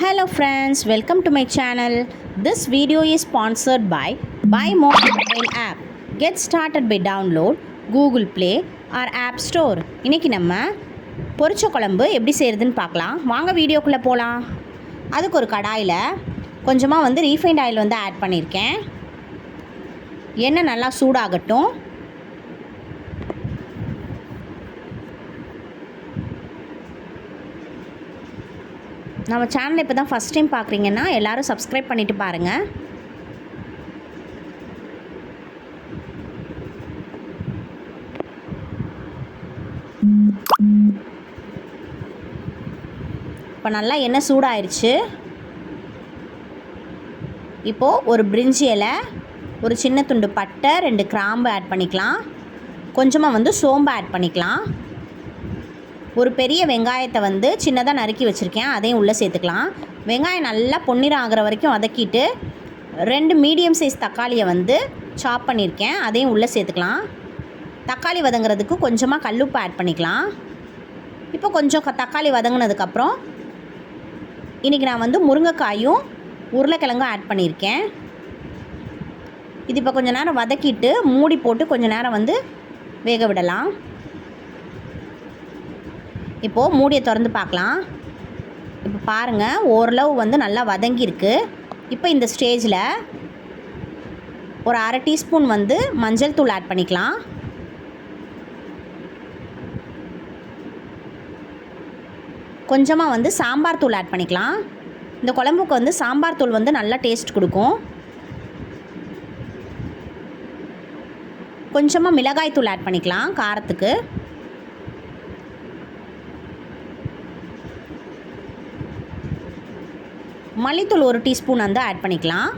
Hello friends, welcome to my channel. This video is sponsored by Buy More mobile app. Get started by download Google Play or App Store. இன்னைக்கு நம்ம பொரிச்ச குழம்பு எப்படி செய்யறதுன்னு பார்க்கலாம். வாங்க வீடியோக்குள்ள போலாம். அதுக்கு ஒரு கடாயில கொஞ்சமா ரீஃபைண்ட் ஆயில் ஆட் பண்ணியிருக்கேன். எண்ணெய் நல்லா சூடாகட்டும். நம்ம சேனலை இப்போ தான் ஃபஸ்ட் டைம் பார்க்குறீங்கன்னா எல்லோரும் சப்ஸ்கிரைப் பண்ணிவிட்டு பாருங்கள். இப்போ நல்லா எண்ணெய் சூடாயிருச்சு. இப்போது ஒரு பிரிஞ்சி இலை, ஒரு சின்ன துண்டு பட்டை, 2 கிராம்பு ஆட் பண்ணிக்கலாம். கொஞ்சமாக சோம்பு ஆட் பண்ணிக்கலாம். ஒரு பெரிய வெங்காயத்தை சின்னதாக நறுக்கி வச்சுருக்கேன், அதையும் உள்ளே சேர்த்துக்கலாம். வெங்காயம் நல்லா பொன்னிறம் ஆகிற வரைக்கும் வதக்கிட்டு 2 மீடியம் சைஸ் தக்காளியை சாப் பண்ணியிருக்கேன், அதையும் உள்ளே சேர்த்துக்கலாம். தக்காளி வதங்கிறதுக்கு கொஞ்சமாக கல்லுப்பு ஆட் பண்ணிக்கலாம். இப்போ கொஞ்சம் தக்காளி வதங்கினதுக்கப்புறம் இன்றைக்கி நான் முருங்கைக்காயும் உருளைக்கிழங்கும் ஆட் பண்ணியிருக்கேன். இது இப்போ கொஞ்சம் நேரம் வதக்கிட்டு மூடி போட்டு கொஞ்சம் நேரம் வேக விடலாம். இப்போது மூடியை திறந்து பார்க்கலாம். இப்போ பாருங்கள், ஓரளவு நல்லா வதங்கியிருக்கு. இப்போ இந்த ஸ்டேஜில் ஒரு அரை டீஸ்பூன் மஞ்சள் தூள் ஆட் பண்ணிக்கலாம். கொஞ்சமாக சாம்பார் தூள் ஆட் பண்ணிக்கலாம். இந்த குழம்புக்கு சாம்பார் தூள் நல்லா டேஸ்ட் கொடுக்கும். கொஞ்சமாக மிளகாய் தூள் ஆட் பண்ணிக்கலாம் காரத்துக்கு. மல்லித்தூள் 1 டீஸ்பூன் ஆட் பண்ணிக்கலாம்.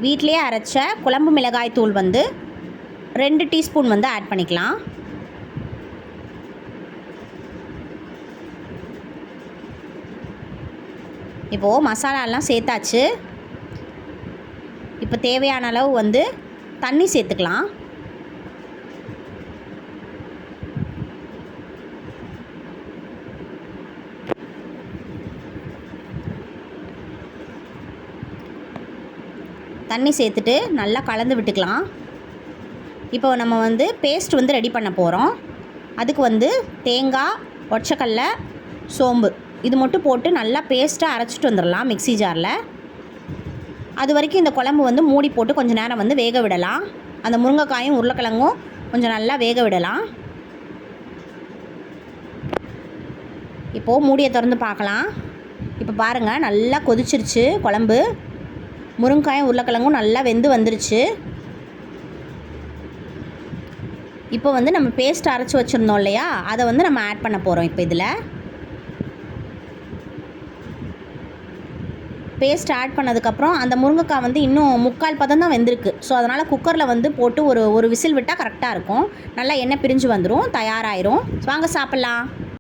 வீட்டிலேயே அரைச்ச குழம்பு மிளகாய் தூள் 2 டீஸ்பூன் ஆட் பண்ணிக்கலாம். இப்போது மசாலாலாம் சேர்த்தாச்சு. இப்போ தேவையான அளவு தண்ணி சேர்த்துக்கலாம். தண்ணி சேர்த்துட்டு நல்லா கலந்து விட்டுக்கலாம். இப்போ நம்ம பேஸ்ட் ரெடி பண்ண போகிறோம். அதுக்கு தேங்காய், ஒற்றைக்கடலை, சோம்பு இது மட்டும் போட்டு நல்லா பேஸ்ட்டாக அரைச்சிட்டு வந்துடலாம் மிக்ஸி ஜாரில். அது வரைக்கும் இந்த குழம்பு மூடி போட்டு கொஞ்சம் நேரம் வேக விடலாம். அந்த முருங்கைக்காயும் உருளைக்கிழங்கும் கொஞ்சம் நல்லா வேக விடலாம். இப்போது மூடியை திறந்து பார்க்கலாம். இப்போ பாருங்கள், நல்லா கொதிச்சிருச்சு குழம்பு. முருங்கைக்காயும் உருளைக்கிழங்கும் நல்லா வெந்து வந்துருச்சு. இப்போ நம்ம பேஸ்ட் அரைச்சி வச்சுருந்தோம் இல்லையா, அதை நம்ம ஆட் பண்ண போகிறோம். இப்போ இதில் பேஸ்ட் ஆட் பண்ணதுக்கப்புறம் அந்த முருங்கைக்காய் இன்னும் 3/4 பதம் தான் வெந்திருக்கு. ஸோ அதனால் குக்கரில் போட்டு ஒரு விசில் விட்டால் கரெக்டாக இருக்கும். நல்லா எண்ணெய் பிரிஞ்சு வந்துடும், தயாராகிரும். வாங்க சாப்பிட்லாம்.